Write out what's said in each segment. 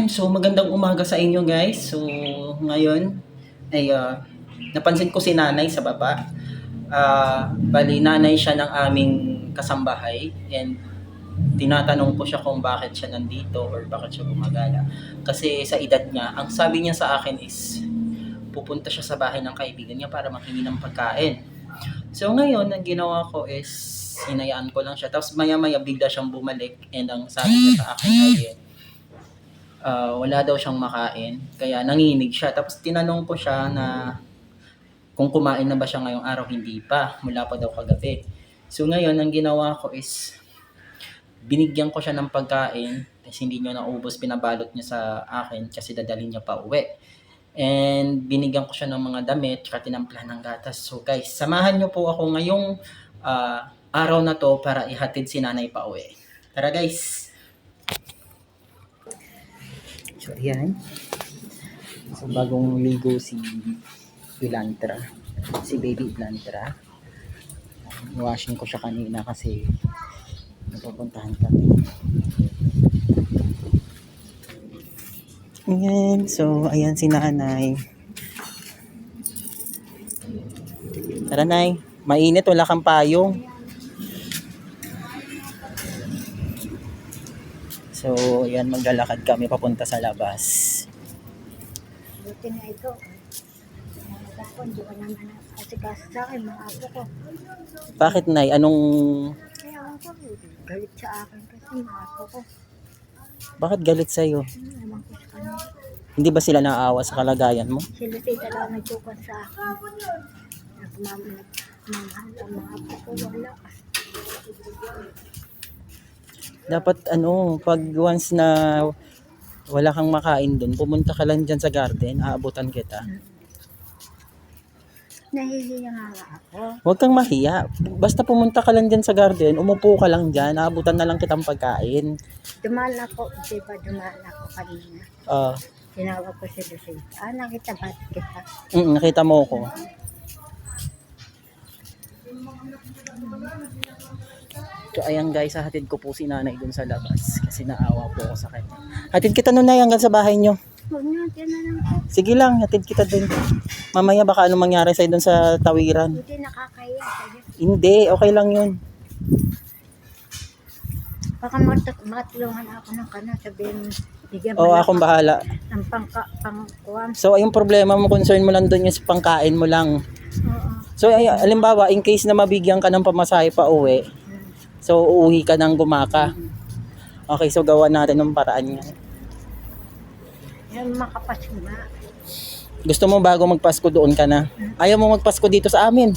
Ayan, so magandang umaga sa inyo guys. So ngayon ay napansin ko si nanay sa baba. Bali nanay siya ng aming kasambahay and tinatanong ko siya kung bakit siya nandito or bakit siya gumagala. Kasi sa edad niya, ang sabi niya sa akin is pupunta siya sa bahay ng kaibigan niya para manghingi ng pagkain. So ngayon, ang ginawa ko is hinayaan ko lang siya. Tapos maya-maya bigla siyang bumalik and ang sabi niya sa akin ay wala daw siyang makain, kaya nanginig siya. Tapos tinanong ko siya na kung kumain na ba siya ngayong araw, hindi pa, mula pa daw kagabi. So ngayon, ang ginawa ko is, binigyan ko siya ng pagkain, tapos hindi niya naubos, pinabalot niya sa akin kasi dadalhin niya pa uwi. And binigyan ko siya ng mga damit, tsaka tinamplahan ng gatas. So guys, samahan niyo po ako ngayong araw na to para ihatid si nanay pa uwi. Tara guys! So, ayan. So, bagong ligo si Ilantra. Si baby Ilantra. Washing ko siya kanina kasi napupuntahan kami. Ayan. So, ayan si nanay. Tara, nay. Mainit. Wala kang payong. So, ayan, maglalakad kami papunta sa labas. Buti na ito. Ako, hindi ko naman asikaso sa akin, mga apo ko. Bakit, nay? Anong... Kaya ako, galit sa akin kasi mga apo ko. Bakit galit sa'yo? Naman ko sa kanila. Hindi ba sila naawa sa kalagayan mo? Sila tita lang nagtukan sa akin. Nagmamahal ang mga apo ko, wala. Dapat pag once na wala kang makain doon, pumunta ka lang dyan sa garden, aabutan kita. Nahihiya nga ako. Huwag kang mahiya. Basta pumunta ka lang dyan sa garden, umupo ka lang dyan, aabutan na lang kitang pagkain. Dumaan ako, diba dumaan ako kanina. Tinawag ko si Lucy. Nakita ba kita? Nakita mo ko. So ayan guys, hatid ko po si nanay dun sa labas kasi naawa po ako sa kanya. Hatid kita nun, nay, hanggang sa bahay nyo. Huwag na, tiyan na lang po. Sige lang, hatid kita dun. Mamaya baka anong mangyari sa'yo dun sa tawiran. Hindi nakakaya sa'yo. Hindi, okay lang yun. Baka matulungan ako ng kana, sabihin, bigyan Oo, akong bahala. ng pangkuwam. So yung problema mo, concern mo lang dun yung pangkain mo lang. Oo. So alimbawa, in case na mabigyan ka ng pamasahe pa uwi, so uuwi ka ng Gumaka. Okay, so gawa natin ng paraan yan. Yan, makapasko na. Gusto mo bago magpasko doon ka na? Ayaw mo magpasko dito sa amin?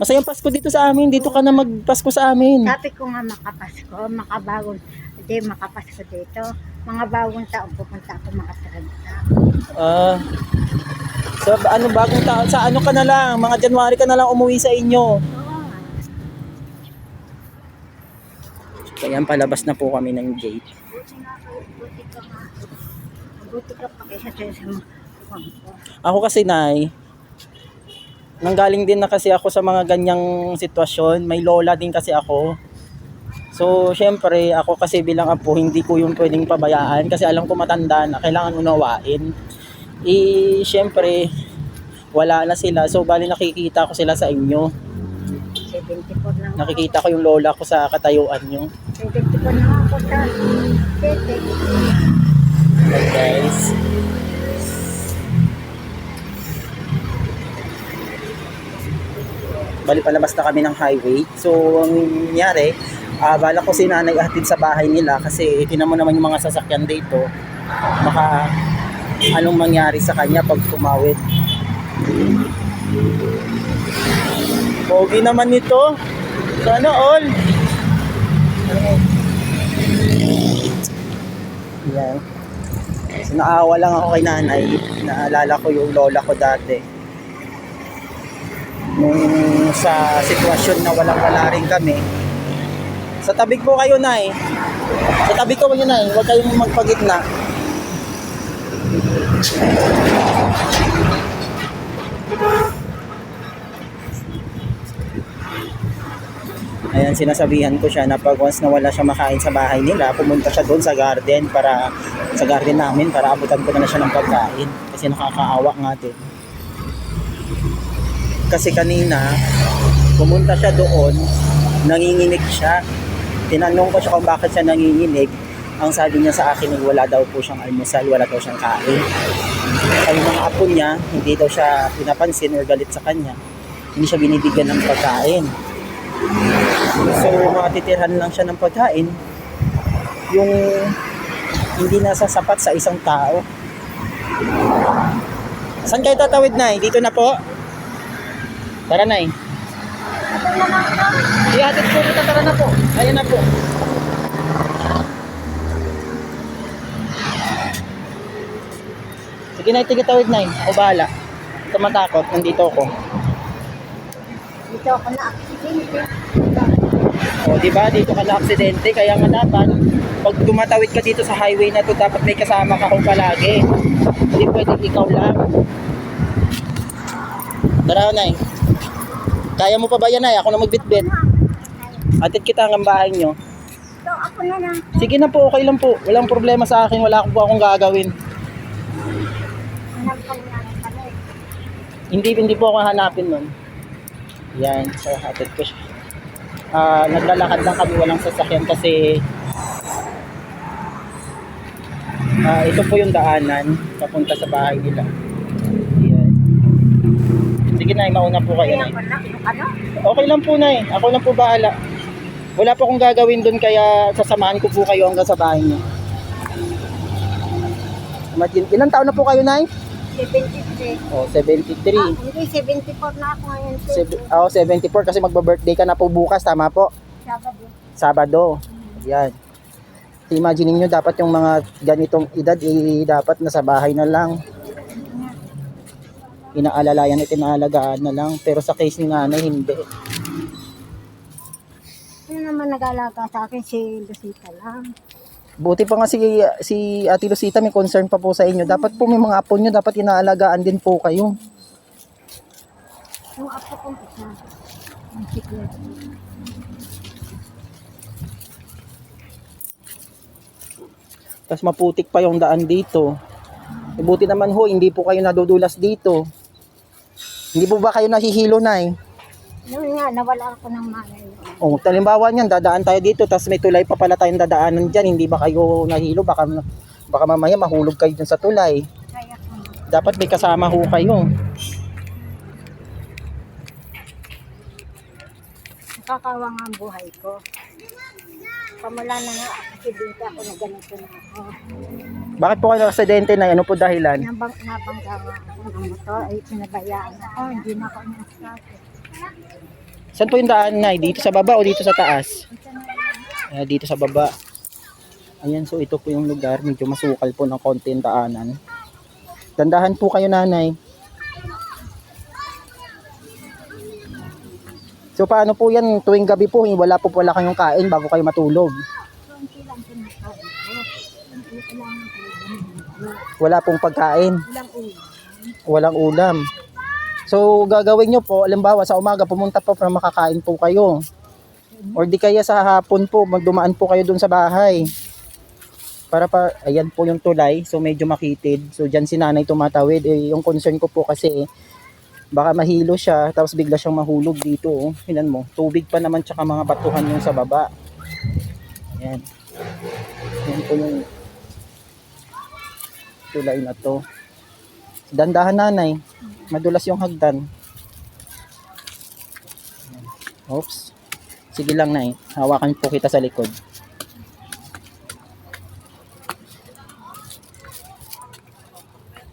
Masayang Pasko dito sa amin. Dito ka na magpasko sa amin. Sabi ko nga makapasko, makabagong, hindi makapasko dito. Mga bagong taon pupunta ako mga 30. So bagong taon? Sa ano ka na lang? Mga January ka na lang umuwi sa inyo. Oo nga. Kaya palabas na po kami ng gate. Buti ka pa kaysa sa mga kuwang ko. Ako kasi, nay, nanggaling din na kasi ako sa mga ganyang sitwasyon. May lola din kasi ako. So, syempre, ako kasi bilang apo, hindi ko yung pwedeng pabayaan kasi alam ko matanda na, kailangan unawain. Syempre, wala na sila. So, bali nakikita ko sila sa inyo. 74 na ako. Nakikita ko yung lola ko sa katayuan nyo. 74 na ako sa 7. Okay, guys. Bali palabas na kami ng highway. So, ang nangyari, bala ko si nanay hatid sa bahay nila kasi tinan mo naman yung mga sasakyan dito. Baka anong mangyari sa kanya pag tumawid. Pogi naman nito. Sana all. Yan. So, naawa lang ako kay nanay. Naalala ko yung lola ko dati. Nung sa sitwasyon na walang-wala rin kami. Sa tabi ko kayo, nay. Sa tabi ko kayo, nay. Huwag kayong magpagitna. Ayan, sinasabihan ko siya na pag once na wala siya makain sa bahay nila, pumunta siya doon sa garden namin para abutan ko na siya ng pagkain. Kasi nakakaawa nga din. Kasi kanina, pumunta siya doon, nanginginig siya. Tinanong ko siya kung bakit siya nanginginig. Ang sabi niya sa akin ay wala daw po siyang almusal, wala daw siyang kain. Ay mga apo niya, hindi daw siya pinapansin or galit sa kanya. Hindi siya binibigyan ng pagkain. So, matitirhan lang siya ng pagkain. Yung hindi nasasapat sa isang tao. Saan kayo tatawid, Nay? Dito na po? Tara, Nay. Ihatid po kita, tara na po. Ayan na po. Sige, Nay, tigitawid, Nay. Ako bahala. Ito matakot, nandito ako. Dito ako na aksidente. O, di ba? Dito ka na aksidente, kaya nga dapat pag tumatawid ka dito sa highway na to, dapat may kasama ka kung palagi. Hindi pwedeng ikaw lang. Tara, Nay. Kaya mo pa ba yan, Nay? Ako na magbitbit. Atid kita hanggang bahay nyo. So, ako na lang. Sige na po, okay lang po. Walang problema sa akin. Wala po akong gagawin. Hanapkan na lang kami. Hindi po ako hanapin nun. Yan, so hatid ko siya. Naglalakad lang kami, walang sasakyan kasi ito po yung daanan papunta sa bahay nila. Yan. Sige, Nay, mauna po kayo, Nay. Okay lang po, Nay. Ako lang po bahala. Wala po akong gagawin dun, kaya sasamahan ko po kayo hanggang sa bahay niyo. Ilang taon na po kayo, Nay? 73. Oh, 73. Hindi, 74 na ako ngayon. 74 kasi magba-birthday ka na po bukas, tama po? Sabado. Sabado. Yan. Imagine niyo dapat yung mga ganitong edad dapat nasa bahay na lang. Inaalalayan at inaalagaan na lang. Pero sa case ni nanay, hindi. Ano naman nag-alaga sa akin? Si Lucita lang. Buti pa nga si Ate Lucita may concern pa po sa inyo. Dapat po may mga apo nyo, dapat inaalagaan din po kayo. Yung apo kong isa. Ang siklet. Tapos maputik pa yung daan dito. Buti naman ho, hindi po kayo nadudulas dito. Hindi po ba kayo nahihilo, Nay? Noon nga, nawala ako ng malay. O, talimbawa niyan, dadaan tayo dito, tapos may tulay pa pala tayong dadaanan dyan, hindi ba kayo nahilo? Baka mamaya mahulog kayo dyan sa tulay. Kaya ko. Dapat may kasama ho kayo. Nakakawa nga ang buhay ko. Pamula na nga, aksidente ako na ganito na ako. Bakit po kayo aksidente, Nay? Ano po dahilan? Nabangga nga ako ng motor, ay pinabayaan ako, hindi na ako na-start. Saan po yung daan, Nay? Dito sa baba o dito sa taas? Dito sa baba. Ayan, so ito po yung lugar. Medyo masukal po ng konti yung daanan. Dandahan po kayo, Nanay. So paano po yan? Tuwing gabi po, wala po pala kayong kain bago kayo matulog. Konti lang pinakain ko. Wala pong pagkain. Ilang ulam. Walang ulam. So gagawin nyo po, alimbawa sa umaga pumunta po para makakain po kayo. Or di kaya sa hapon po, magdumaan po kayo dun sa bahay. Ayan po yung tulay, so medyo makitid. So dyan si nanay tumatawid. Yung concern ko po kasi, baka mahilo siya, tapos bigla siyang mahulog dito. Hinan mo, tubig pa naman tsaka mga batuhan yung sa baba. Ayan. Ayan po yung tulay na to. Dandahan, Nanay. Madulas yung hagdan. Oops. Sige lang, Nay. Hawakan po kita sa likod.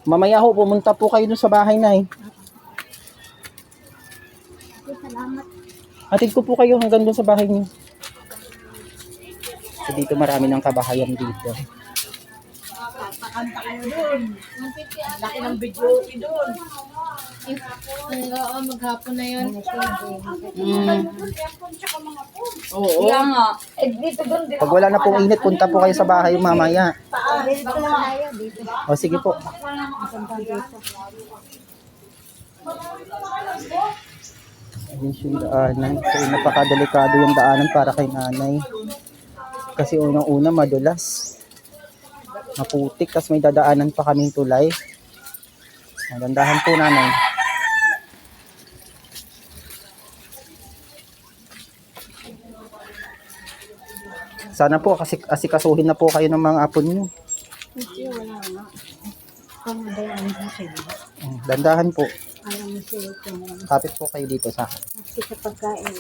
Mamaya ho, pumunta po kayo dun sa bahay, Nay. Salamat. Hatid ko po kayo hanggang dun sa bahay niyo. So dito marami ng kabahayan dito. Kanta kayo doon. Laki ng video doon. Oo, maghapon na yun. Oo. Kaya nga. Eh, dito doon. Pag wala na pong init, punta po kayo sa bahay mamaya. Dito lang tayo, dito. O sige po. Punta dito. Ayun siya yung daanan. So, napakadelikado yung daanan para kay nanay. Kasi unang-una madulas. Maputik, tapos may dadaanan pa kaming tulay. Magandahan po nanay. Sana po kasi asikasuhin na po kayo ng mga apo niyo. Hindi, wala nga. Kung madayaan mo sila. Dandahan po. Alam mo sila kung Kapit po kayo dito sa akin. kasi sa pagkain,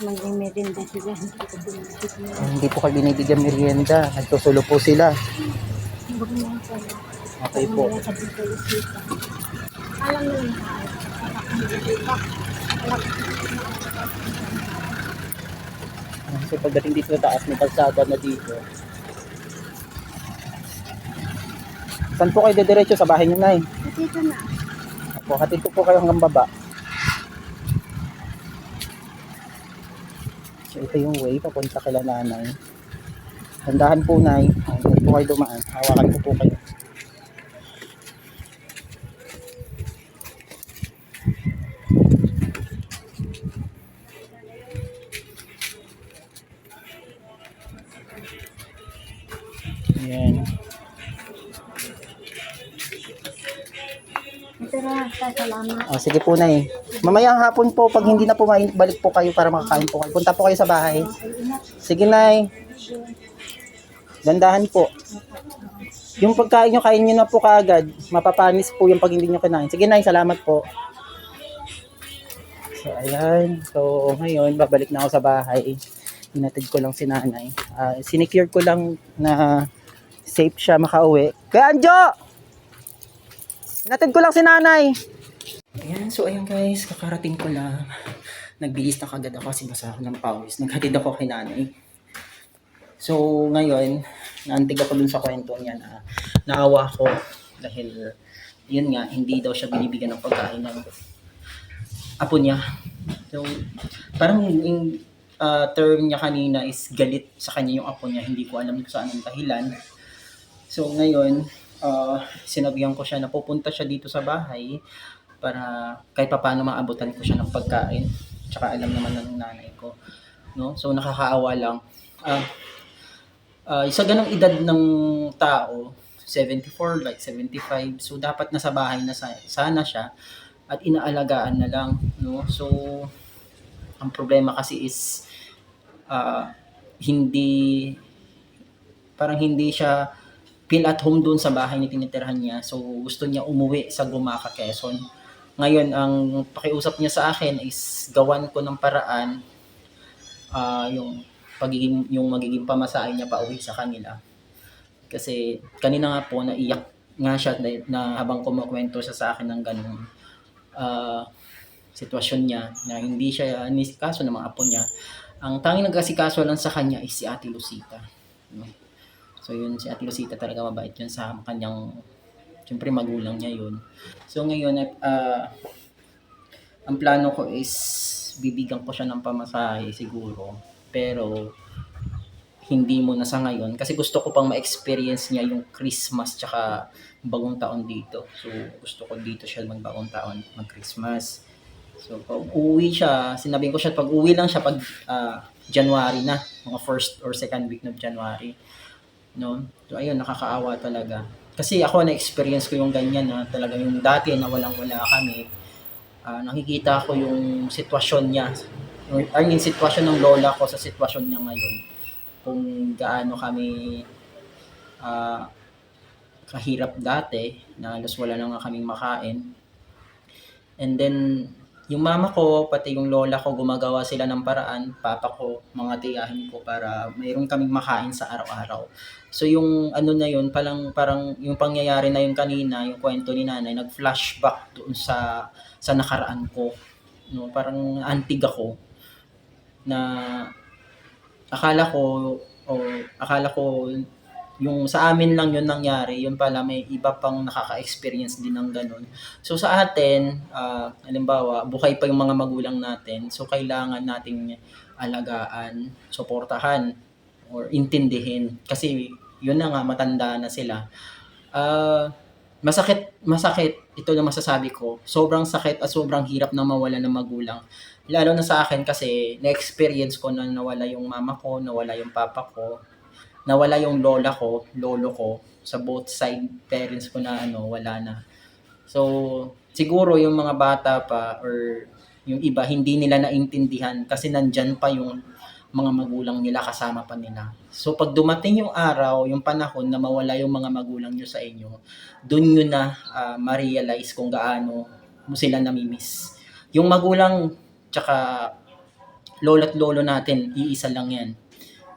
maging merinda sila. Hindi ko binibig mo. Hindi po kayo binibigyan merienda. Nagsusulo po sila. Huwag mo lang pala. Okay po. Wala sabi ko isita. Alam mo yun. So pagdating dito sa taas, may kalsada na dito. Saan po kayo dediretso? Sa bahay niyo, Nay? Dito na. Opo, hatid ko po kayo hanggang baba. So ito yung way papunta kila nanay. Tandahan po, Nay. Huwag po kayo dumaan. Hawakan ko po kayo. Ayan. Ito na, salamat. Oh, sige po, Nay. Mamayang hapon po, pag hindi na po mainit, balik po kayo para makakain po kayo. Punta po kayo sa bahay. Sige, Nay. Dandahan po. Yung pagkain nyo, kain nyo na po kaagad. Mapapanis po yung pag hindi nyo kinain. Sige, Nay, salamat po. So, ayan. So, ngayon, babalik na ako sa bahay. Hinatid ko lang si nanay. Sinecure ko lang na safe siya makauwi. Kaya, Anjo! Hinatid ko lang si nanay. Ayan, so ayan guys, kakarating ko lang. Nagbihis na kagad ako kasi basa ako ng pawis. Naghatid ako kay nanay. So, ngayon, naantig ako dun sa kwento niya na naawa ako dahil yun nga, hindi daw siya binibigyan ng pagkain ng apo niya. So, parang yung term niya kanina is galit sa kanya yung apo niya. Hindi ko alam kung saan ang dahilan. So, ngayon, sinabihan ko siya na pupunta siya dito sa bahay para kahit paano maabutan ko siya ng pagkain. Tsaka alam naman ng nanay ko. No? So, nakakaawa lang. Sa ganong edad ng tao, 74, like 75, so dapat nasa bahay na sana siya at inaalagaan na lang, no? So ang problema kasi is hindi parang hindi siya feel at home doon sa bahay na tinitirhan niya. So gusto niya umuwi sa Gumaca, Quezon. Ngayon ang pakiusap niya sa akin is gawan ko ng paraan yung magiging pamasahe niya pauwi sa kanila. Kasi kanina nga po naiyak nga siya na habang kumukwento siya sa akin ng ganung sitwasyon niya na hindi siya nisikaso ng mga apo niya. Ang tanging nag-asikaso lang sa kanya is si Ate Lucita. No? So yun, si Ate Lucita talaga mabait yun sa kanyang, siyempre magulang niya yun. So ngayon, ang plano ko is bibigyan ko siya ng pamasahe siguro. Pero hindi mo na sa ngayon kasi gusto ko pang ma-experience niya yung Christmas tsaka bagong taon dito. So gusto ko dito siya magbagong taon, mag-Christmas. So pag uwi siya, sinabihin ko siya pag uwi lang siya pag January na, mga first or second week ng January. No? So ayun, nakakaawa talaga. Kasi ako na-experience ko yung ganyan na talaga yung dati na walang-wala kami. Nakikita ko yung sitwasyon niya. Yung sitwasyon ng lola ko sa sitwasyon niya ngayon. Kung gaano kami kahirap dati na halos wala na nga kaming makain. And then yung mama ko pati yung lola ko gumagawa sila ng paraan, papa ko, mga tiyahin ko para mayroon kaming makain sa araw-araw. So yung ano na yun, parang yung pangyayari na yun kanina, yung kwento ni nanay, nag-flashback doon sa nakaraan ko. No, parang antig ako na akala ko yung sa amin lang yun nangyari, yun pala may iba pang nakaka-experience din ng ganun. So sa atin, halimbawa, buhay pa yung mga magulang natin, so kailangan nating alagaan, suportahan, or intindihin. Kasi yun na nga, matanda na sila. masakit, ito na masasabi ko. Sobrang sakit at sobrang hirap na mawala ng magulang. Lalo na sa akin kasi na-experience ko na nawala yung mama ko, nawala yung papa ko, nawala yung lola ko, lolo ko, sa both side parents ko na wala na. So, siguro yung mga bata pa or yung iba hindi nila naintindihan kasi nandyan pa yung mga magulang nila, kasama pa nila. So, pag dumating yung araw, yung panahon na mawala yung mga magulang nyo sa inyo, dun nyo na ma-realize kung gaano mo sila namimiss. Yung magulang, tsaka lolo't lolo natin, iisa lang yan.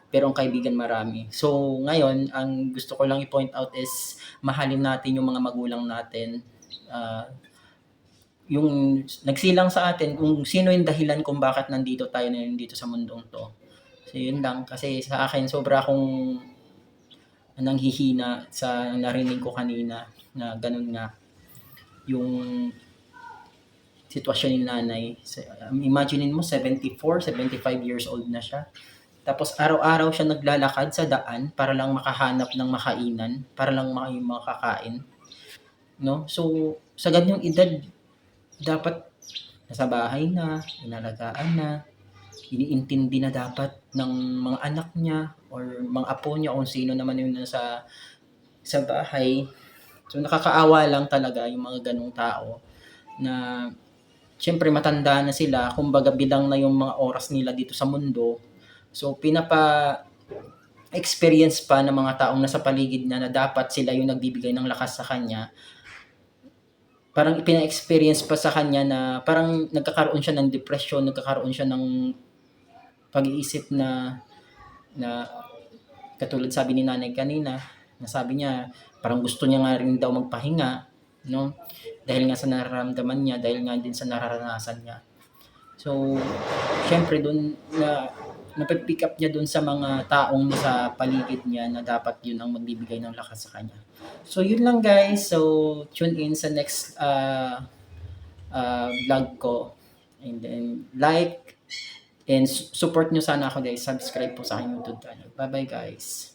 Pero ang kaibigan marami. So, ngayon, ang gusto ko lang i-point out is mahalin natin yung mga magulang natin. Yung nagsilang sa atin, kung sino yung dahilan kung bakit nandito tayo na dito sa mundong to. So, yun lang. Kasi sa akin, sobra akong nanghihina sa narinig ko kanina na ganun nga yung sitwasyon ni nanay. Imaginein mo, 74, 75 years old na siya. Tapos araw-araw siya naglalakad sa daan para lang makahanap ng makainan, para lang makakain. No? So, sa ganyang edad, dapat nasa bahay na, inalagaan na, iniintindi na dapat ng mga anak niya or mga apo niya kung sino naman yung nasa sa bahay. So, nakakaawa lang talaga yung mga ganong tao na siyempre matanda na sila, kumbaga bilang na yung mga oras nila dito sa mundo. So, experience pa ng mga taong nasa paligid na dapat sila yung nagbibigay ng lakas sa kanya. Parang ipina-experience pa sa kanya na parang nagkakaroon siya ng depression, nagkakaroon siya ng pag-iisip na katulad sabi ni nanay kanina, na sabi niya, parang gusto niya nga rin daw magpahinga, no? Dahil nga sa nararamdaman niya, dahil nga din sa nararanasan niya. So, syempre doon na napipick up niya doon sa mga taong sa paligid niya na dapat yun ang magbibigay ng lakas sa kanya. So, yun lang guys. So, tune in sa next vlog ko. And then, like and support nyo sana ako guys. Subscribe po sa aking YouTube channel. Bye-bye guys.